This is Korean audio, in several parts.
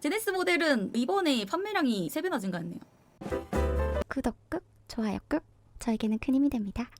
제네시스 모델은 이번에 판매량이 3배나 증가했네요. 구독 꾹, 좋아요 꾹, 저에게는 큰 힘이 됩니다.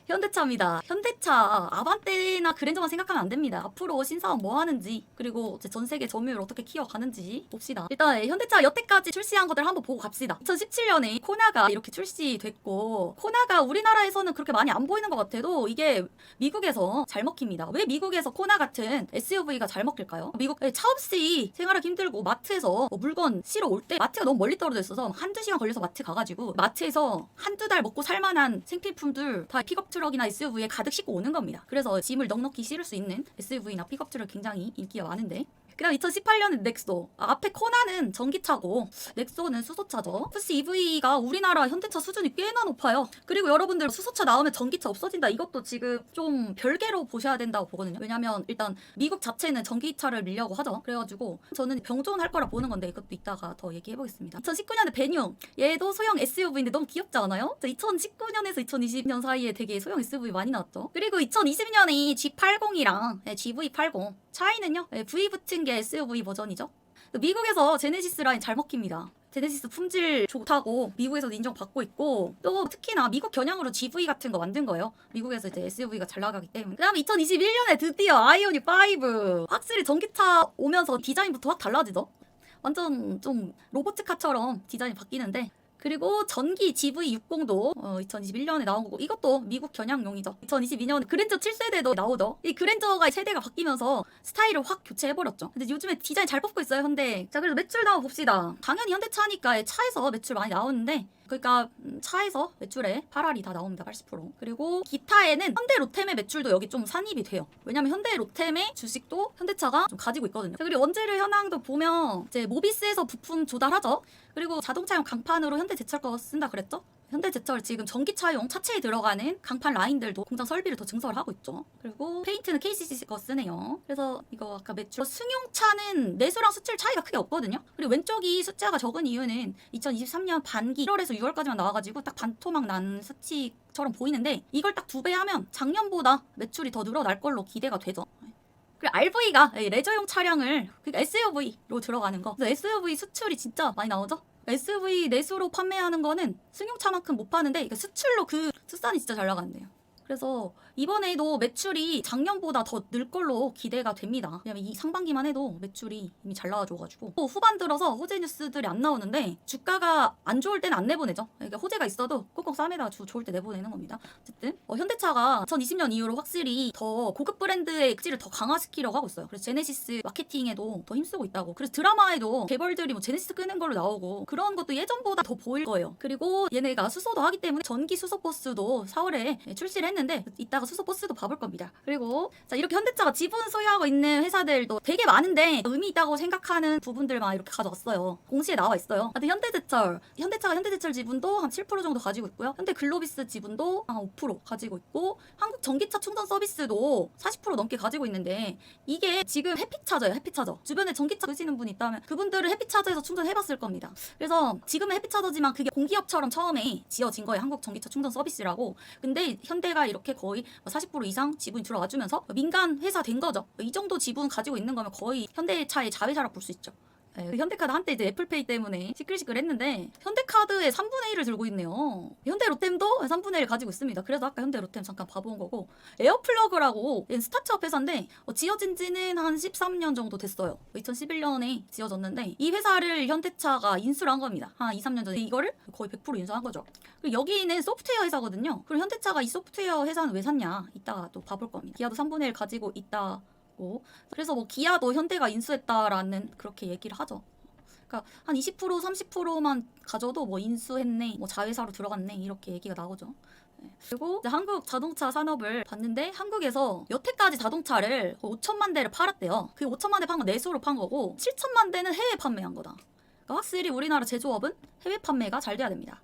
현대차입니다. 현대차 아반떼나 그랜저만 생각하면 안 됩니다. 앞으로 신사업 뭐 하는지, 그리고 전 세계 점유율 어떻게 키워가는지 봅시다. 일단 현대차 여태까지 출시한 것들 한번 보고 갑시다. 2017년에 코나가 이렇게 출시됐고, 코나가 우리나라에서는 그렇게 많이 안 보이는 것 같아도 이게 미국에서 잘 먹힙니다. 왜 미국에서 코나 같은 SUV가 잘 먹힐까요? 미국 차 없이 생활하기 힘들고 마트에서 뭐 물건 실어 올 때 마트가 너무 멀리 떨어져 있어서 한두 시간 걸려서 마트 가가지고 마트에서 한두 달 먹고 살만한 생필품들 다 픽업 트럭이나 SUV에 가득 싣고 오는 겁니다. 그래서 짐을 넉넉히 실을 수 있는 SUV나 픽업 트럭 굉장히 인기가 많은데, 그다음 2018년은 넥소. 앞에 코나는 전기차고 넥소는 수소차죠. 플스 EV가 우리나라 현대차 수준이 꽤나 높아요. 그리고 여러분들 수소차 나오면 전기차 없어진다. 이것도 지금 좀 별개로 보셔야 된다고 보거든요. 왜냐면 일단 미국 자체는 전기차를 밀려고 하죠. 그래가지고 저는 병존할 거라 보는 건데 이것도 이따가 더 얘기해보겠습니다. 2019년에 베뉴. 얘도 소형 SUV인데 너무 귀엽지 않아요? 2019년에서 2020년 사이에 되게 소형 SUV 많이 나왔죠. 그리고 2020년에 G80이랑 GV80. 차이는요? V 붙은 게 SUV 버전이죠. 미국에서 제네시스 라인 잘 먹힙니다. 제네시스 품질 좋다고 미국에서도 인정받고 있고, 또 특히나 미국 겨냥으로 GV 같은 거 만든 거예요. 미국에서 이제 SUV가 잘 나가기 때문에. 그 다음에 2021년에 드디어 아이오닉 5. 확실히 전기차 오면서 디자인부터 확 달라지죠. 완전 좀 로보트카처럼 디자인이 바뀌는데, 그리고 전기 GV60도 2021년에 나온 거고, 이것도 미국 겨냥용이죠. 2022년 그랜저 7세대도 나오죠. 이 그랜저가 세대가 바뀌면서 스타일을 확 교체해버렸죠. 근데 요즘에 디자인 잘 뽑고 있어요, 현대. 자, 그래서 매출 나와 봅시다. 당연히 현대차니까 차에서 매출 많이 나오는데, 그러니까 차에서 매출에 8할이 다 나옵니다. 80%. 그리고 기타에는 현대 로템의 매출도 여기 좀 산입이 돼요. 왜냐면 현대 로템의 주식도 현대차가 좀 가지고 있거든요. 자, 그리고 원재료 현황도 보면 이제 모비스에서 부품 조달하죠. 그리고 자동차용 강판으로 현대제철 거 쓴다 그랬죠? 현대제철 지금 전기차용 차체에 들어가는 강판 라인들도 공장 설비를 더 증설을 하고 있죠. 그리고 페인트는 KCC 거 쓰네요. 그래서 이거 아까 매출. 승용차는 내수랑 수출 차이가 크게 없거든요. 그리고 왼쪽이 숫자가 적은 이유는 2023년 반기 1월에서 6월까지만 나와가지고 딱 반토막 난 수치처럼 보이는데, 이걸 딱 2배 하면 작년보다 매출이 더 늘어날 걸로 기대가 되죠. 그리고 RV가 레저용 차량을, 그러니까 SUV로 들어가는 거. 그래서 SUV 수출이 진짜 많이 나오죠. SUV 내수로 판매하는 거는 승용차만큼 못 파는데, 그러니까 수출로 그 수산이 진짜 잘 나간대요. 그래서 이번에도 매출이 작년보다 더 늘 걸로 기대가 됩니다. 왜냐면 이 상반기만 해도 매출이 이미 잘 나와줘가지고. 또 후반 들어서 호재 뉴스들이 안 나오는데, 주가가 안 좋을 때는 안 내보내죠. 그러니까 호재가 있어도 꼭꼭 싸매다 좋을 때 내보내는 겁니다. 어쨌든 현대차가 2020년 이후로 확실히 더 고급 브랜드의 극지를 더 강화시키려고 하고 있어요. 그래서 제네시스 마케팅에도 더 힘쓰고 있다고. 그래서 드라마에도 개벌들이 뭐 제네시스 끄는 걸로 나오고, 그런 것도 예전보다 더 보일 거예요. 그리고 얘네가 수소도 하기 때문에 전기 수소 버스도 4월에 출시를 했는데, 이따가 수소 버스도 봐볼 겁니다. 그리고 자, 이렇게 현대차가 지분 소유하고 있는 회사들도 되게 많은데 의미 있다고 생각하는 부분들만 이렇게 가져왔어요. 공시에 나와 있어요. 하여튼 현대차가 현대제철 지분도 한 7% 정도 가지고 있고요. 현대글로비스 지분도 한 5% 가지고 있고, 한국 전기차 충전 서비스도 40% 넘게 가지고 있는데, 이게 지금 해피차저예요. 해피차저. 주변에 전기차 쓰시는 분이 있다면 그분들은 해피차저에서 충전해봤을 겁니다. 그래서 지금은 해피차저지만 그게 공기업처럼 처음에 지어진 거예요. 한국 전기차 충전 서비스라고. 근데 현대가 이렇게 거의 40% 이상 지분이 들어와주면서 민간 회사 된 거죠. 이 정도 지분 가지고 있는 거면 거의 현대차의 자회사라고 볼 수 있죠. 현대카드 한때 이제 애플페이 때문에 시끌시끌했는데, 현대카드의 3분의 1을 들고 있네요. 현대로템도 3분의 1 가지고 있습니다. 그래서 아까 현대로템 잠깐 봐본 거고, 에어플러그라고 스타트업 회사인데 지어진 지는 한 13년 정도 됐어요. 2011년에 지어졌는데, 이 회사를 현대차가 인수를 한 겁니다. 한 2, 3년 전에 이거를 거의 100% 인수한 거죠. 그리고 여기는 소프트웨어 회사거든요. 그럼 현대차가 이 소프트웨어 회사는 왜 샀냐, 이따가 또 봐볼 겁니다. 기아도 3분의 1 가지고 있다. 그래서 뭐 기아도 현대가 인수했다라는 그렇게 얘기를 하죠. 그러니까 한 20% 30%만 가져도 뭐 인수했네, 뭐 자회사로 들어갔네, 이렇게 얘기가 나오죠. 그리고 이제 한국 자동차 산업을 봤는데, 한국에서 여태까지 자동차를 5천만 대를 팔았대요. 그 5천만 대 판 건 내수로 판 거고, 7천만 대는 해외 판매한 거다. 그러니까 확실히 우리나라 제조업은 해외 판매가 잘 돼야 됩니다.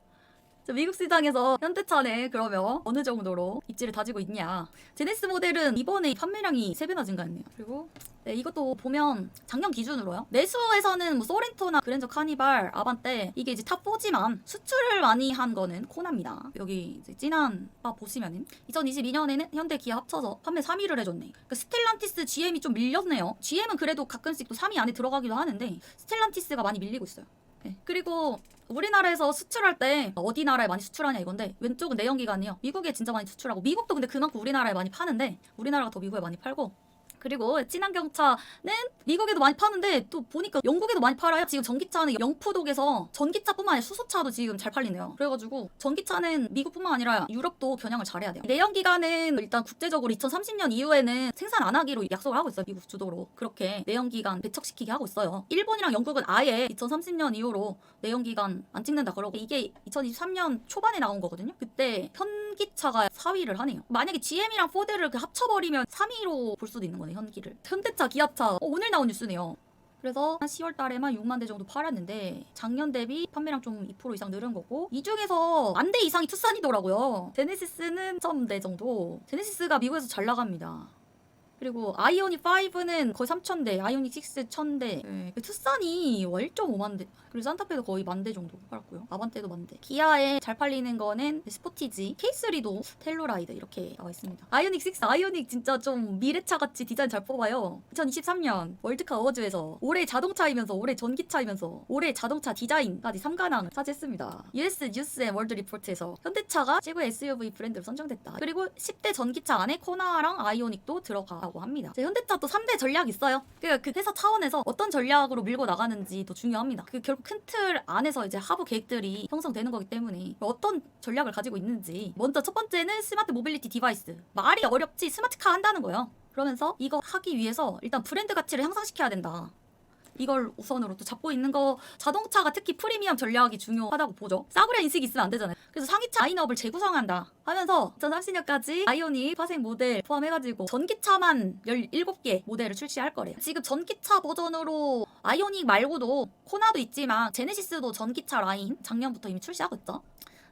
미국 시장에서 현대차는 그러면 어느 정도로 입지를 다지고 있냐. 제네시스 모델은 이번에 판매량이 3배나 증가했네요. 그리고 네, 이것도 보면 작년 기준으로요. 내수에서는 뭐 소렌토나 그랜저 카니발, 아반떼 이게 이제 탑4지만 수출을 많이 한 거는 코나입니다. 여기 이제 진한 바 보시면은 2022년에는 현대, 기아 합쳐서 판매 3위를 해줬네. 그러니까 스텔란티스, GM이 좀 밀렸네요. GM은 그래도 가끔씩 또 3위 안에 들어가기도 하는데 스텔란티스가 많이 밀리고 있어요. 네. 그리고 우리나라에서 수출할 때 어디 나라에 많이 수출하냐 이건데 왼쪽은 내연기관이요. 미국에 진짜 많이 수출하고 미국도 근데 그만큼 우리나라에 많이 파는데 우리나라가 더 미국에 많이 팔고 그리고 친환경차는 미국에도 많이 파는데 또 보니까 영국에도 많이 팔아요. 지금 전기차는 영푸독에서 전기차뿐만 아니라 수소차도 지금 잘 팔리네요. 그래가지고 전기차는 미국뿐만 아니라 유럽도 겨냥을 잘해야 돼요. 내연기관은 일단 국제적으로 2030년 이후에는 생산 안 하기로 약속을 하고 있어요. 미국 주도로. 그렇게 내연기관 배척시키게 하고 있어요. 일본이랑 영국은 아예 2030년 이후로 내연기관 안 찍는다 그러고 이게 2023년 초반에 나온 거거든요. 그때 현기차가 4위를 하네요. 만약에 GM이랑 포드를 합쳐버리면 3위로 볼 수도 있는 거네요. 현기를. 현대차, 기아차 오늘 나온 뉴스네요. 그래서 한 10월 달에만 6만 대 정도 팔았는데 작년 대비 판매량 좀 2% 이상 늘은 거고 이 중에서 1000대 이상이 투싼이더라고요. 제네시스는 1,000대 정도. 제네시스가 미국에서 잘 나갑니다. 그리고 아이오닉 5는 거의 3,000대, 아이오닉 6 1,000대. 네. 투싼이 1.5만 대. 그리고 산타페도 거의 10,000대 정도 팔았고요. 아반떼도 10,000대. 기아에 잘 팔리는 거는 스포티지, K3도 텔루라이드 이렇게 나와 있습니다. 아이오닉 6, 아이오닉 진짜 좀 미래차 같이 디자인 잘 뽑아요. 2023년 월드카 어워즈에서 올해 자동차이면서 올해 전기차이면서 올해 자동차 디자인까지 3관왕을 차지했습니다. US 뉴스 앤 월드 리포트에서 현대차가 최고의 SUV 브랜드로 선정됐다. 그리고 10대 전기차 안에 코나랑 아이오닉도 들어가고 합니다. 현대차 또 3대 전략 있어요. 그 회사 차원에서 어떤 전략으로 밀고 나가는지 더 중요합니다. 결국 큰 틀 안에서 이제 하부 계획들이 형성되는 거기 때문에 어떤 전략을 가지고 있는지. 먼저 첫 번째는 스마트 모빌리티 디바이스. 말이 어렵지 스마트카 한다는 거예요. 그러면서 이거 하기 위해서 일단 브랜드 가치를 향상시켜야 된다. 이걸 우선으로 또 잡고 있는 거. 자동차가 특히 프리미엄 전략이 중요하다고 보죠. 싸구려 인식이 있으면 안 되잖아요. 그래서 상위차 라인업을 재구성한다 하면서 2030년까지 아이오닉 파생 모델 포함해가지고 전기차만 17개 모델을 출시할 거래요. 지금 전기차 버전으로 아이오닉 말고도 코나도 있지만 제네시스도 전기차 라인 작년부터 이미 출시하고 있죠.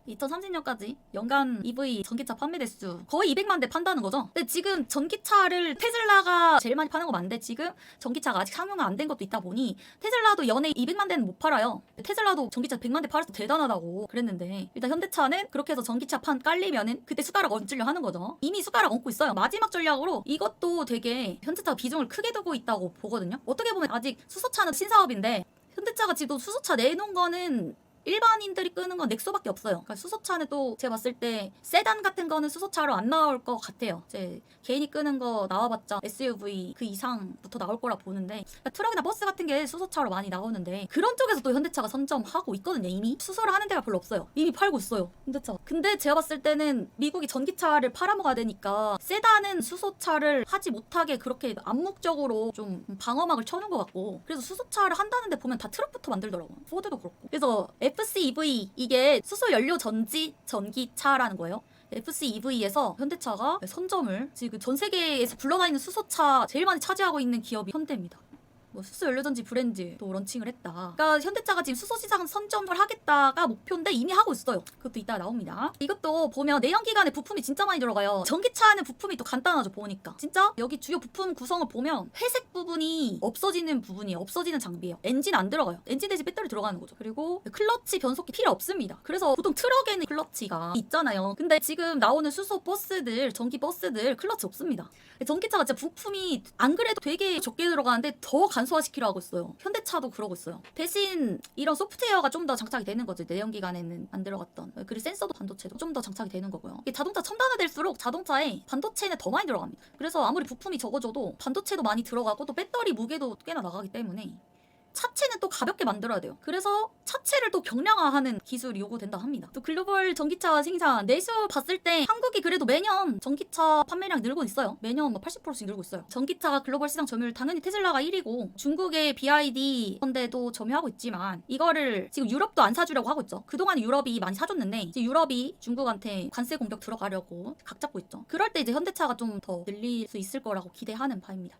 2030년까지 연간 EV 전기차 판매 대수 거의 200만 대 판다는 거죠. 근데 지금 전기차를 테슬라가 제일 많이 파는 거 맞는데 지금 전기차가 아직 상용화 안 된 것도 있다 보니 테슬라도 연에 200만 대는 못 팔아요. 테슬라도 전기차 100만 대 팔아서 대단하다고 그랬는데 일단 현대차는 그렇게 해서 전기차 판 깔리면은 그때 숟가락 얹으려 하는 거죠. 이미 숟가락 얹고 있어요. 마지막 전략으로 이것도 되게 현대차가 비중을 크게 두고 있다고 보거든요. 어떻게 보면 아직 수소차는 신사업인데 현대차가 지금 수소차 내놓은 거는 일반인들이 끄는 건 넥소밖에 없어요. 그러니까 수소차는 또 제가 봤을 때 세단 같은 거는 수소차로 안 나올 것 같아요. 제 개인이 끄는 거 나와봤자 SUV 그 이상부터 나올 거라 보는데 그러니까 트럭이나 버스 같은 게 수소차로 많이 나오는데 그런 쪽에서 또 현대차가 선점하고 있거든요. 이미 수소를 하는 데가 별로 없어요. 이미 팔고 있어요. 현대차. 근데 제가 봤을 때는 미국이 전기차를 팔아먹어야 되니까 세단은 수소차를 하지 못하게 그렇게 암묵적으로 좀 방어막을 쳐놓은 것 같고 그래서 수소차를 한다는데 보면 다 트럭부터 만들더라고요. 포드도 그렇고. 그래서 FCEV 이게 수소 연료 전지 전기차라는 거예요. FCEV에서 현대차가 선점을 지금 전 세계에서 굴러다니는 수소차 제일 많이 차지하고 있는 기업이 현대입니다. 뭐 수소 연료전지 브랜드도 런칭을 했다. 그러니까 현대차가 지금 수소 시장 선점을 하겠다가 목표인데 이미 하고 있어요. 그것도 이따 나옵니다. 이것도 보면 내연기관에 부품이 진짜 많이 들어가요. 전기차는 부품이 또 간단하죠. 보니까 진짜 여기 주요 부품 구성을 보면 회색 부분이 없어지는 부분이에요. 없어지는 장비예요. 엔진 안 들어가요. 엔진 대신 배터리 들어가는 거죠. 그리고 클러치 변속기 필요 없습니다. 그래서 보통 트럭에는 클러치가 있잖아요. 근데 지금 나오는 수소 버스들, 전기 버스들 클러치 없습니다. 전기차가 진짜 부품이 안 그래도 되게 적게 들어가는데 더 간소화시키려 하고 있어요. 현대차도 그러고 있어요. 대신 이런 소프트웨어가 좀 더 장착이 되는 거죠. 내연기관에는 안 들어갔던. 그리고 센서도 반도체도 좀 더 장착이 되는 거고요. 이게 자동차 첨단화될수록 자동차에 반도체는 더 많이 들어갑니다. 그래서 아무리 부품이 적어져도 반도체도 많이 들어가고 또 배터리 무게도 꽤나 나가기 때문에 차체는 또 가볍게 만들어야 돼요. 그래서 차체를 또 경량화하는 기술이 요구된다 합니다. 또 글로벌 전기차 생산 내수 봤을 때 한국이 그래도 매년 전기차 판매량 늘고 있어요. 매년 뭐 80%씩 늘고 있어요. 전기차 글로벌 시장 점유율 당연히 테슬라가 1위고 중국의 BYD 현대도 점유하고 있지만 이거를 지금 유럽도 안 사주려고 하고 있죠. 그동안 유럽이 많이 사줬는데 이제 유럽이 중국한테 관세 공격 들어가려고 각 잡고 있죠. 그럴 때 이제 현대차가 좀 더 늘릴 수 있을 거라고 기대하는 바입니다.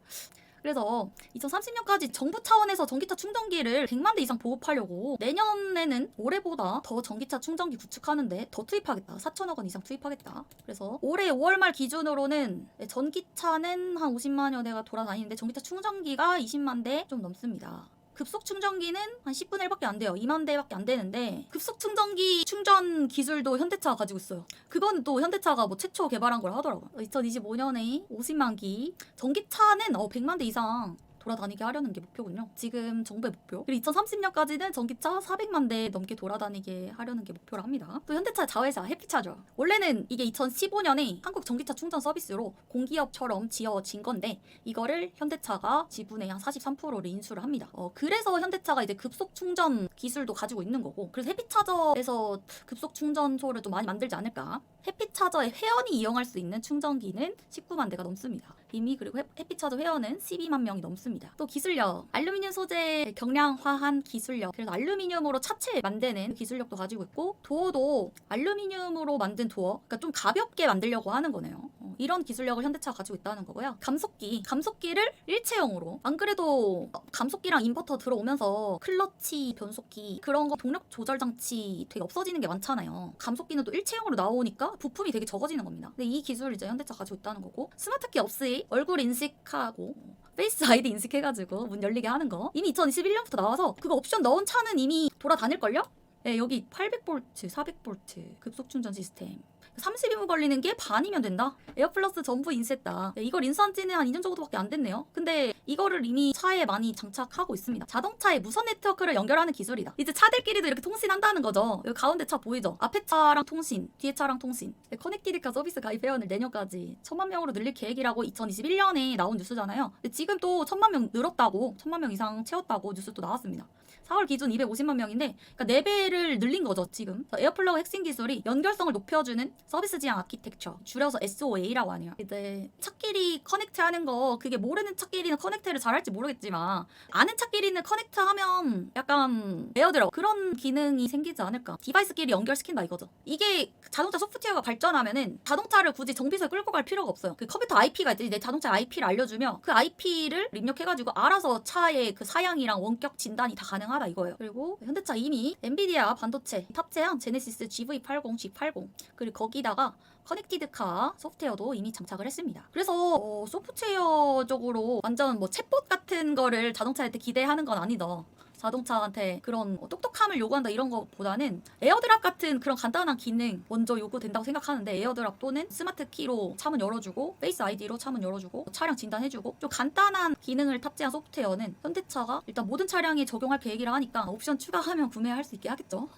그래서 2030년까지 정부 차원에서 전기차 충전기를 100만 대 이상 보급하려고 내년에는 올해보다 더 전기차 충전기 구축하는데 더 투입하겠다. 4천억 원 이상 투입하겠다. 그래서 올해 5월 말 기준으로는 전기차는 한 50만여 대가 돌아다니는데 전기차 충전기가 20만 대 좀 넘습니다. 급속 충전기는 한 10분의 1밖에 안 돼요. 2만 대밖에 안 되는데 급속 충전기 충전 기술도 현대차가 가지고 있어요. 그거는 또 현대차가 뭐 최초 개발한 걸 하더라고요. 2025년에 50만 기, 전기차는 100만 대 이상 돌아다니게 하려는 게 목표군요. 지금 정부의 목표. 그리고 2030년까지는 전기차 400만 대 넘게 돌아다니게 하려는 게 목표라 합니다. 또 현대차 자회사 해피차저. 원래는 이게 2015년에 한국 전기차 충전 서비스로 공기업처럼 지어진 건데 이거를 현대차가 지분의 한 43%를 인수를 합니다. 그래서 현대차가 이제 급속 충전 기술도 가지고 있는 거고. 그래서 해피차저에서 급속 충전소를 좀 많이 만들지 않을까. 해피차저의 회원이 이용할 수 있는 충전기는 19만 대가 넘습니다. 이미 그리고 해피차저 회원은 12만 명이 넘습니다. 또 기술력, 알루미늄 소재 경량화한 기술력. 그래서 알루미늄으로 차체 만드는 기술력도 가지고 있고 도어도 알루미늄으로 만든 도어, 그러니까 좀 가볍게 만들려고 하는 거네요. 이런 기술력을 현대차가 가지고 있다는 거고요. 감속기를 일체형으로. 안 그래도 감속기랑 인버터 들어오면서 클러치, 변속기 그런 거 동력 조절 장치 되게 없어지는 게 많잖아요. 감속기는 또 일체형으로 나오니까 부품이 되게 적어지는 겁니다. 근데 이 기술을 이제 현대차가 가지고 있다는 거고 스마트키 없이 얼굴 인식하고 페이스 아이디 인식해가지고 문 열리게 하는 거 이미 2021년부터 나와서 그거 옵션 넣은 차는 이미 돌아다닐걸요? 네, 여기 800V, 400V 급속 충전 시스템 32분 걸리는 게 반이면 된다? 에어플러스 전부 인수했다. 네, 이걸 인수한 지는 한 2년 정도밖에 안 됐네요. 근데 이거를 이미 차에 많이 장착하고 있습니다. 자동차에 무선 네트워크를 연결하는 기술이다. 이제 차들끼리도 이렇게 통신한다는 거죠. 여기 가운데 차 보이죠? 앞에 차랑 통신, 뒤에 차랑 통신. 네, 커넥티드카 서비스 가입 회원을 내년까지 1000만 명으로 늘릴 계획이라고 2021년에 나온 뉴스잖아요. 근데 지금 또 1000만 명 늘었다고, 1000만 명 이상 채웠다고 뉴스 또 나왔습니다. 4월 기준 250만 명인데 그러니까 4배를 늘린 거죠 지금. 에어플러그 핵심 기술이 연결성을 높여주는 서비스 지향 아키텍처, 줄여서 SOA라고 하네요. 이제 차끼리 커넥트하는 거 그게 모르는 차끼리는 커넥트를 잘할지 모르겠지만 아는 차끼리는 커넥트하면 약간 에어드랍 그런 기능이 생기지 않을까. 디바이스끼리 연결시킨다 이거죠. 이게 자동차 소프트웨어가 발전하면은 자동차를 굳이 정비소에 끌고 갈 필요가 없어요. 그 컴퓨터 IP가 있지. 내 자동차 IP를 알려주면 그 IP를 입력해가지고 알아서 차의 그 사양이랑 원격 진단이 다 가능하다 이거예요. 그리고 현대차 이미 엔비디아 반도체 탑재한 제네시스 GV80, G80 그리고 거기다가 커넥티드카 소프트웨어도 이미 장착을 했습니다. 그래서 소프트웨어적으로 완전 뭐 챗봇 같은 거를 자동차한테 기대하는 건 아니다. 자동차한테 그런 똑똑함을 요구한다 이런 것보다는 에어드랍 같은 그런 간단한 기능 먼저 요구된다고 생각하는데 에어드랍 또는 스마트 키로 차문 열어주고 페이스 아이디로 차문 열어주고 차량 진단해주고 좀 간단한 기능을 탑재한 소프트웨어는 현대차가 일단 모든 차량에 적용할 계획이라 하니까 옵션 추가하면 구매할 수 있게 하겠죠.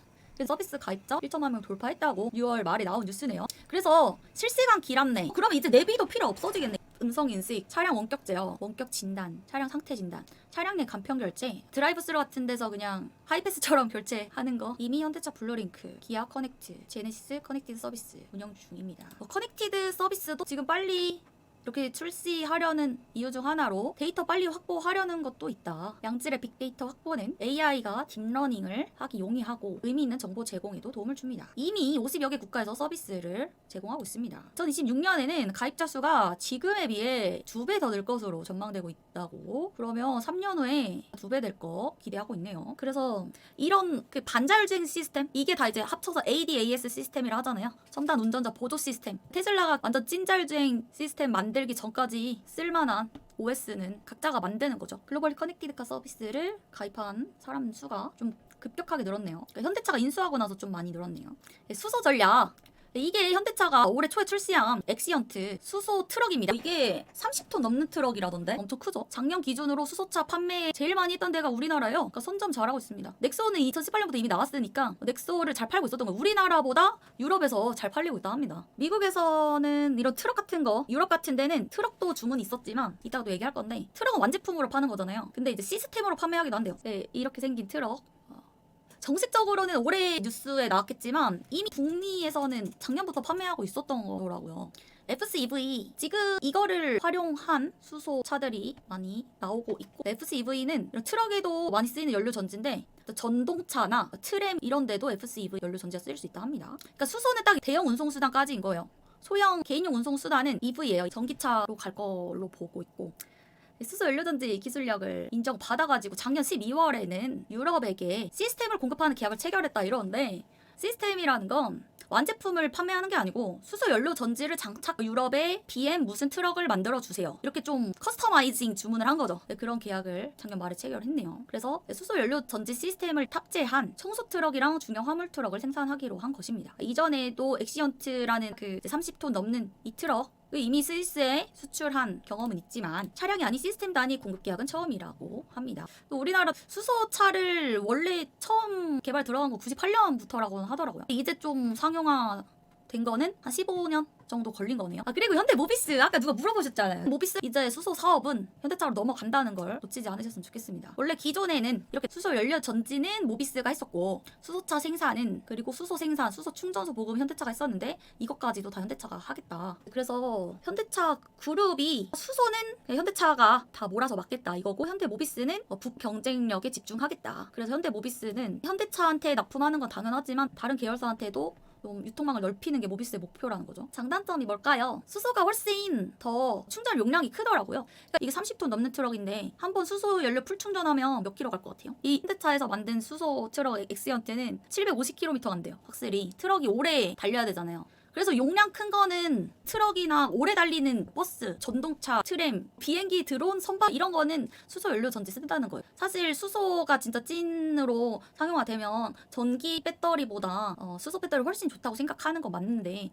서비스 가입자 1천만 명 돌파했다고 6월 말에 나온 뉴스네요. 그래서 실시간 길 안내 그러면 이제 내비도 필요 없어지겠네. 음성 인식, 차량 원격 제어, 원격 진단, 차량 상태 진단, 차량 내 간편 결제, 드라이브 스루 같은 데서 그냥 하이패스처럼 결제하는 거 이미 현대차 블루링크, 기아 커넥트, 제네시스 커넥티드 서비스 운영 중입니다. 커넥티드 서비스도 지금 빨리 이렇게 출시하려는 이유 중 하나로 데이터 빨리 확보하려는 것도 있다. 양질의 빅데이터 확보는 AI가 딥러닝을 하기 용이하고 의미 있는 정보 제공에도 도움을 줍니다. 이미 50여 개 국가에서 서비스를 제공하고 있습니다. 2026년에는 가입자 수가 지금에 비해 2배 더 늘 것으로 전망되고 있다고. 그러면 3년 후에 2배 될 거 기대하고 있네요. 그래서 이런 그 반자율주행 시스템 이게 다 이제 합쳐서 ADAS 시스템이라 하잖아요. 첨단 운전자 보조 시스템. 테슬라가 완전 찐자율주행 시스템 만들기 전까지 쓸만한 OS는 각자가 만드는 거죠. 글로벌 커넥티드카 서비스를 가입한 사람 수가 좀 급격하게 늘었네요. 그러니까 현대차가 인수하고 나서 좀 많이 늘었네요. 수소 전략. 이게 현대차가 올해 초에 출시한 엑시언트 수소 트럭입니다. 이게 30톤 넘는 트럭이라던데 엄청 크죠? 작년 기준으로 수소차 판매 제일 많이 했던 데가 우리나라예요. 그러니까 선점 잘하고 있습니다. 넥소는 2018년부터 이미 나왔으니까 넥소를 잘 팔고 있었던 거예요. 우리나라보다 유럽에서 잘 팔리고 있다 합니다. 미국에서는 이런 트럭 같은 거 유럽 같은 데는 트럭도 주문이 있었지만 이따가도 얘기할 건데 트럭은 완제품으로 파는 거잖아요. 근데 이제 시스템으로 판매하기도 한대요. 네, 이렇게 생긴 트럭 정식적으로는 올해 뉴스에 나왔겠지만 이미 북미에서는 작년부터 판매하고 있었던 거더라고요. FCEV 지금 이거를 활용한 수소차들이 많이 나오고 있고 FCEV는 트럭에도 많이 쓰이는 연료 전지인데 전동차나 트램 이런 데도 FCEV 연료 전지가 쓰일 수 있다 합니다. 그러니까 수소는 딱 대형 운송수단까지인 거예요. 소형 개인용 운송수단은 EV예요. 전기차로 갈 걸로 보고 있고 수소 연료전지 기술력을 인정받아가지고 작년 12월에는 유럽에게 시스템을 공급하는 계약을 체결했다 이러는데, 시스템이라는 건 완제품을 판매하는 게 아니고 수소 연료 전지를 장착 유럽에 BM 무슨 트럭을 만들어 주세요, 이렇게 좀 커스터마이징 주문을 한 거죠. 네, 그런 계약을 작년 말에 체결했네요. 그래서 수소 연료 전지 시스템을 탑재한 청소 트럭이랑 중형 화물 트럭을 생산하기로 한 것입니다. 이전에도 엑시언트라는 그 30톤 넘는 이 트럭 이미 스위스에 수출한 경험은 있지만 차량이 아닌 시스템 단위 공급 계약은 처음이라고 합니다. 또 우리나라 수소차를 원래 처음 개발 들어간 거 98년부터라고 하더라고요. 이제 좀 상용화 된 거는 한 15년 정도 걸린 거네요. 그리고 현대 모비스 아까 누가 물어보셨잖아요. 모비스 이제 수소 사업은 현대차로 넘어간다는 걸 놓치지 않으셨으면 좋겠습니다. 원래 기존에는 이렇게 수소 연료 전지는 모비스가 했었고 수소차 생산은, 그리고 수소 생산, 수소 충전소 보급 현대차가 했었는데 이것까지도 다 현대차가 하겠다. 그래서 현대차 그룹이 수소는 현대차가 다 몰아서 맡겠다 이거고, 현대 모비스는 북 경쟁력에 집중하겠다. 그래서 현대 모비스는 현대차한테 납품하는 건 당연하지만 다른 계열사한테도 좀 유통망을 넓히는 게 모비스의 목표라는 거죠. 장단점이 뭘까요? 수소가 훨씬 더 충전 용량이 크더라고요. 그러니까 이게 30톤 넘는 트럭인데 한 번 수소 연료 풀 충전하면 몇 킬로 갈 것 같아요? 이 현대차에서 만든 수소 트럭 엑시언트는 750km 간대요. 확실히 트럭이 오래 달려야 되잖아요. 그래서 용량 큰 거는 트럭이나 오래 달리는 버스, 전동차, 트램, 비행기, 드론, 선박 이런 거는 수소 연료 전지 쓴다는 거예요. 사실 수소가 진짜 찐으로 상용화되면 전기 배터리보다 수소 배터리 훨씬 좋다고 생각하는 건 맞는데,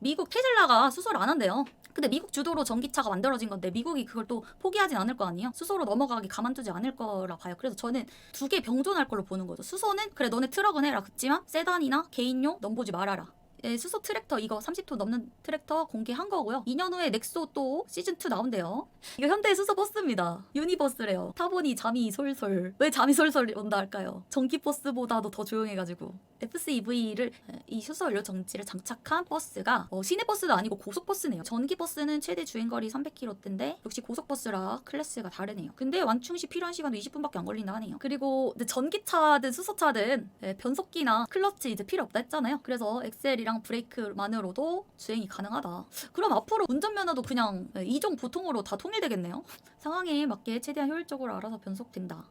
미국 테슬라가 수소를 안 한대요. 근데 미국 주도로 전기차가 만들어진 건데 미국이 그걸 또 포기하진 않을 거 아니에요? 수소로 넘어가기 가만두지 않을 거라 봐요. 그래서 저는 두 개 병존할 걸로 보는 거죠. 수소는 그래 너네 트럭은 해라. 그치만 세단이나 개인용 넘보지 말아라. 수소 트랙터 이거 30톤 넘는 트랙터 공개한 거고요. 2년 후에 넥소 또 시즌2 나온대요. 이거 현대 수소 버스입니다. 유니버스래요. 타보니 잠이 솔솔. 왜 잠이 솔솔 온다 할까요? 전기 버스보다도 더 조용해가지고. FCEV를 이 수소 연료 전지를 장착한 버스가 시내 버스도 아니고 고속 버스네요. 전기 버스는 최대 주행거리 300km대인데 역시 고속 버스라 클래스가 다르네요. 근데 완충 시 필요한 시간도 20분밖에 안 걸린다 하네요. 그리고 전기차든 수소차든 변속기나 클러치 이제 필요 없다 했잖아요. 그래서 엑셀이랑 브레이크만으로도 주행이 가능하다. 그럼 앞으로 운전면허도 그냥 이종 보통으로 다 통일되겠네요. 상황에 맞게 최대한 효율적으로 알아서 변속된다.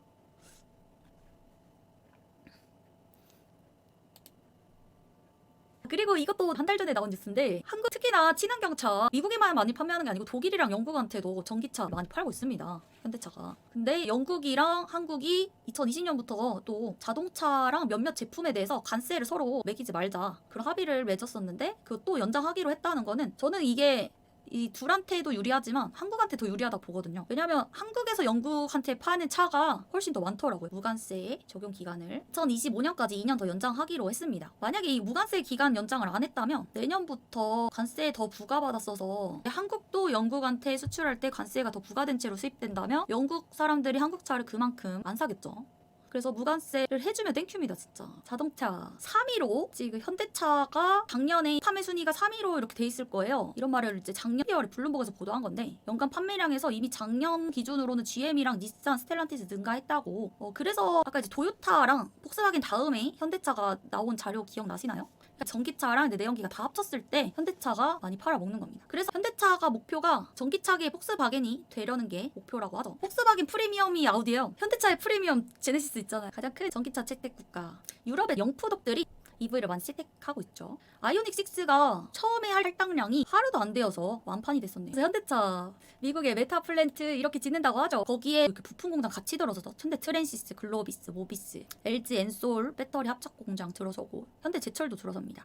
그리고 이것도 한 달 전에 나온 뉴스인데, 한국 특히나 친환경차 미국에만 많이 판매하는 게 아니고 독일이랑 영국한테도 전기차 많이 팔고 있습니다. 현대차가. 근데 영국이랑 한국이 2020년부터 또 자동차랑 몇몇 제품에 대해서 관세를 서로 매기지 말자 그런 합의를 맺었었는데, 그것도 연장하기로 했다는 거는 저는 이게 이 둘한테도 유리하지만 한국한테 더 유리하다 보거든요. 왜냐면 한국에서 영국한테 파는 차가 훨씬 더 많더라고요. 무관세 적용 기간을 2025년까지 2년 더 연장하기로 했습니다. 만약에 이 무관세 기간 연장을 안 했다면 내년부터 관세 더 부과받았어서 한국도 영국한테 수출할 때 관세가 더 부과된 채로 수입된다면 영국 사람들이 한국 차를 그만큼 안 사겠죠. 그래서 무관세를 해주면 땡큐입니다. 진짜. 자동차 3위로 지금 현대차가 작년에 판매 순위가 3위로 이렇게 돼 있을 거예요. 이런 말을 이제 작년 10월에 블룸버그에서 보도한 건데, 연간 판매량에서 이미 작년 기준으로는 GM이랑 닛산, 스텔란티스 능가했다고. 그래서 아까 이제 도요타랑 폭스바겐 다음에 현대차가 나온 자료 기억나시나요? 전기차랑 내연기가 다 합쳤을 때 현대차가 많이 팔아먹는 겁니다. 그래서 현대차가 목표가 전기차계의 폭스바겐이 되려는 게 목표라고 하죠. 폭스바겐 프리미엄이 아우디예요. 현대차의 프리미엄 제네시스 있잖아요. 가장 큰 전기차 채택 국가. 유럽의 영푸덕들이 EV를 많이 채택하고 있죠. 아이오닉 6가 처음에 할당량이 하루도 안 되어서 완판이 됐었네요. 그래서 현대차 미국의 메타 플랜트 이렇게 짓는다고 하죠. 거기에 이렇게 부품 공장 같이 들어서서 현대 트랜시스, 글로비스, 모비스, LG 엔솔 배터리 합작 공장 들어서고 현대 제철도 들어섭니다.